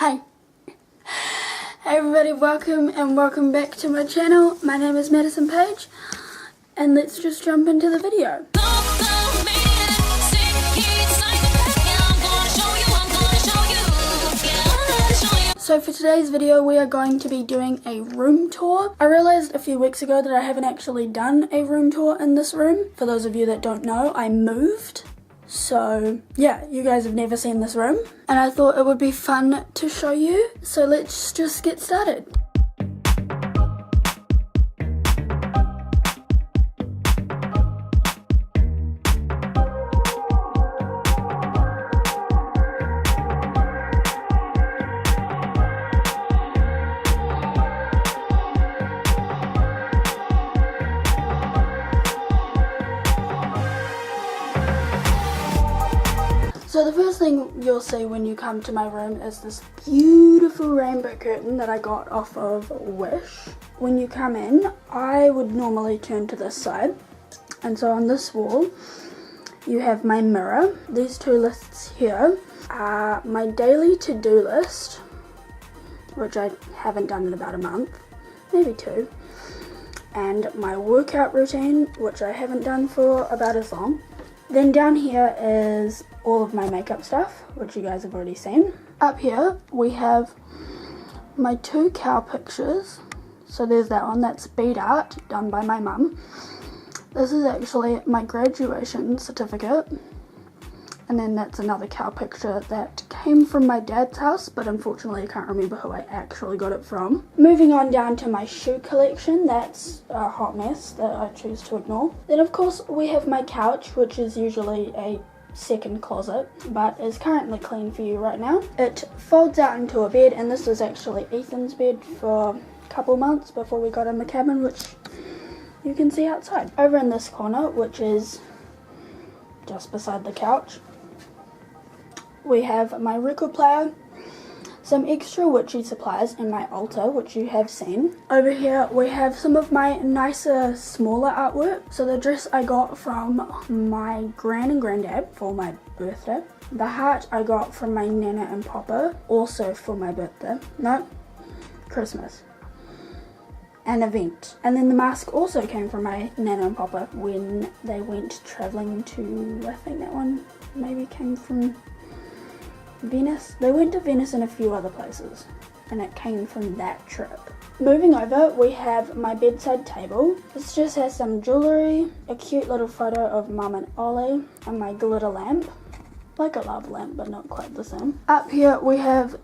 Hi. Hey everybody, welcome back to my channel. My name is Madison Paige, and let's just jump into the video. So for today's video, we are going to be doing a room tour. I realized a few weeks ago that I haven't actually done a room tour in this room. For those of you that don't know, I moved. So yeah, you guys have never seen this room, and I thought it would be fun to show you. So let's just get started. So the first thing you'll see when you come to my room is this beautiful rainbow curtain that I got off of Wish. When you come in, I would normally turn to this side, and so on this wall you have my mirror. These two lists here are my daily to-do list, which I haven't done in about a month, maybe 2, and my workout routine, which I haven't done for about as long. Then down here is all of my makeup stuff, which you guys have already seen. Up here we have my 2 cow pictures. So there's that one, that's bead art done by my mum. This is actually my graduation certificate. And then that's another cow picture that came from my dad's house, but unfortunately I can't remember who I actually got it from. Moving on down to my shoe collection, that's a hot mess that I choose to ignore. Then of course we have my couch, which is usually a second closet, but is currently clean for you right now. It folds out into a bed, and this was actually Ethan's bed for a couple months before we got in the cabin, which you can see outside. Over in this corner, which is just beside the couch, we have my record player, some extra witchy supplies, and my altar, which you have seen. Over here we have some of my nicer, smaller artwork. So the dress I got from my gran and granddad for my birthday. The heart I got from my nana and papa, also for my birthday. No, Christmas. An event. And then the mask also came from my nana and papa when they went travelling to, I think that one maybe came from Venice. They went to Venice and a few other places, and it came from that trip. Moving over, we have my bedside table. This just has some jewellery, a cute little photo of Mum and Ollie, and my glitter lamp. Like a love lamp, but not quite the same. Up here we have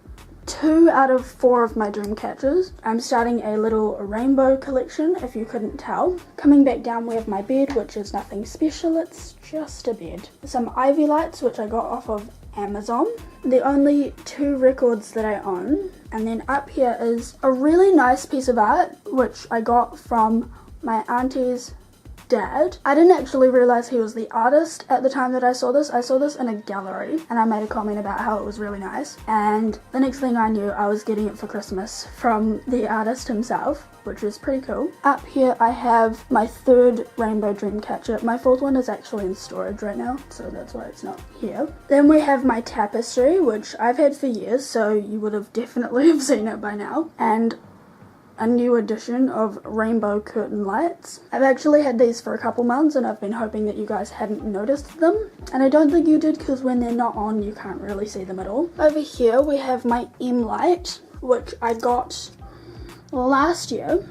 2 out of 4 of my dream catchers. I'm starting a little rainbow collection, if you couldn't tell. Coming back down we have my bed, which is nothing special, it's just a bed. Some ivy lights, which I got off of Amazon. The only 2 records that I own. And then up here is a really nice piece of art, which I got from my auntie's dad. I didn't actually realize he was the artist at the time that I saw this. I saw this in a gallery, and I made a comment about how it was really nice, and the next thing I knew I was getting it for Christmas from the artist himself, which is pretty cool. Up here I have my 3rd rainbow dream catcher. My 4th one is actually in storage right now, so that's why it's not here. Then we have my tapestry, which I've had for years, so you would have definitely have seen it by now, and a new edition of rainbow curtain lights. I've actually had these for a couple months, and I've been hoping that you guys hadn't noticed them, and I don't think you did, because when they're not on you can't really see them at all. Over here we have my M light, which I got last year,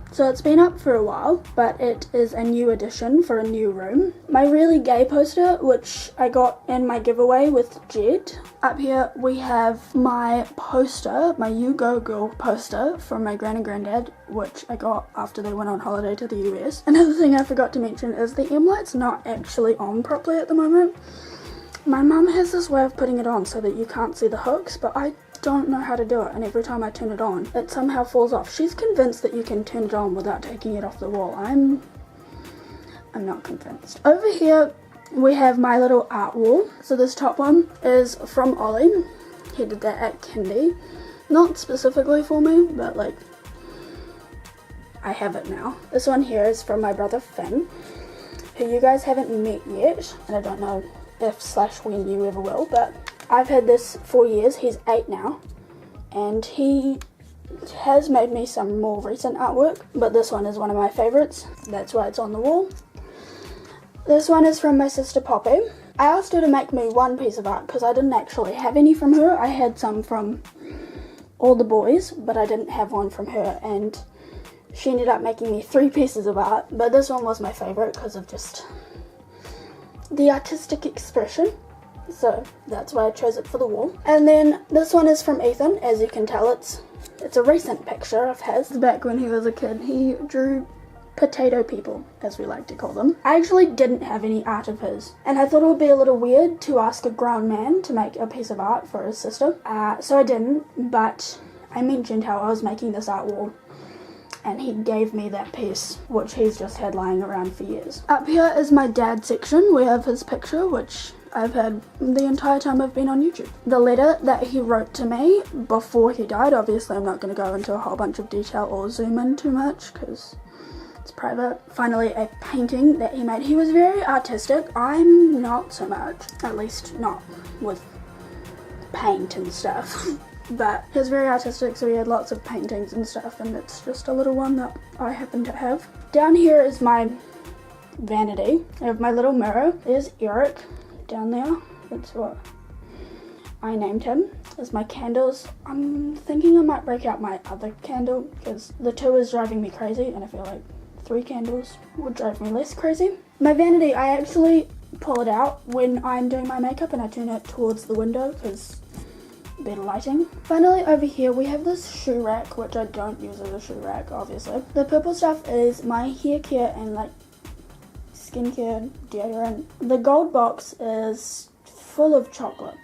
so it's been up for a while, but it is a new edition for a new room. My really gay poster, which I got in my giveaway with Jed. Up here we have my poster, my You Go Girl poster from my gran and granddad, which I got after they went on holiday to the US. Another thing I forgot to mention is the M light's not actually on properly at the moment. My mum has this way of putting it on so that you can't see the hooks, but I don't know how to do it, and every time I turn it on it somehow falls off. She's convinced that you can turn it on without taking it off the wall. I'm not convinced. Over here we have my little art wall. So this top one is from Ollie. He did that at kindy. Not specifically for me, but like I have it now. This one here is from my brother Finn, who you guys haven't met yet, and I don't know if/when you ever will, but I've had this for years. He's 8 now, and he has made me some more recent artwork, but this one is one of my favorites. That's why it's on the wall. This one is from my sister Poppy. I asked her to make me one piece of art because I didn't actually have any from her. I had some from all the boys, but I didn't have one from her, and she ended up making me 3 pieces of art, but this one was my favorite because of just the artistic expression. So that's why I chose it for the wall. And then this one is from Ethan. As you can tell, it's a recent picture of his. Back when he was a kid, he drew potato people, as we like to call them. I actually didn't have any art of his, and I thought it would be a little weird to ask a grown man to make a piece of art for his sister. So I didn't, but I mentioned how I was making this art wall, and he gave me that piece, which he's just had lying around for years. Up here is my dad's section. We have his picture, which I've had the entire time I've been on YouTube. The letter that he wrote to me before he died. Obviously I'm not going to go into a whole bunch of detail or zoom in too much because it's private. Finally, a painting that he made. He was very artistic. I'm not so much, at least not with paint and stuff. But he was very artistic, so he had lots of paintings and stuff, and it's just a little one that I happen to have. Down here is my vanity. I have my little mirror. There's Eric down there. That's what I named him. There's my candles. I'm thinking I might break out my other candle because the 2 is driving me crazy, and I feel like 3 candles would drive me less crazy. My vanity, I actually pull it out when I'm doing my makeup and I turn it towards the window because better lighting. Finally, over here we have this shoe rack, which I don't use as a shoe rack, obviously. The purple stuff is my hair care and like skincare, deodorant. The gold box is full of chocolate.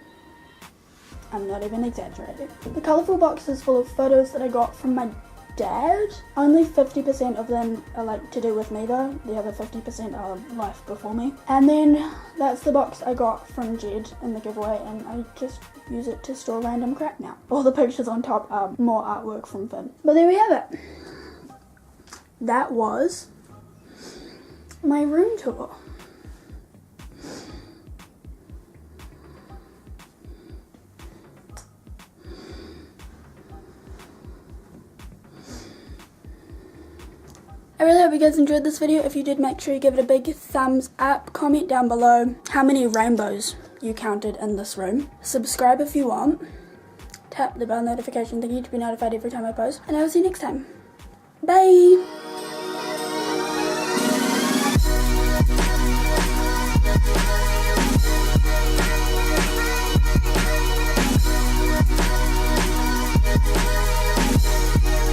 I'm not even exaggerating. The colourful box is full of photos that I got from my dad. Only 50% of them are like to do with me though. The other 50% are life before me. And then that's the box I got from Jed in the giveaway, and I just use it to store random crap now. All the pictures on top are more artwork from Finn. But there we have it. That was my room tour. I really hope you guys enjoyed this video. If you did, make sure you give it a big thumbs up. Comment down below how many rainbows you counted in this room. Subscribe if you want. Tap the bell notification thingy to be notified every time I post. And I will see you next time. Bye!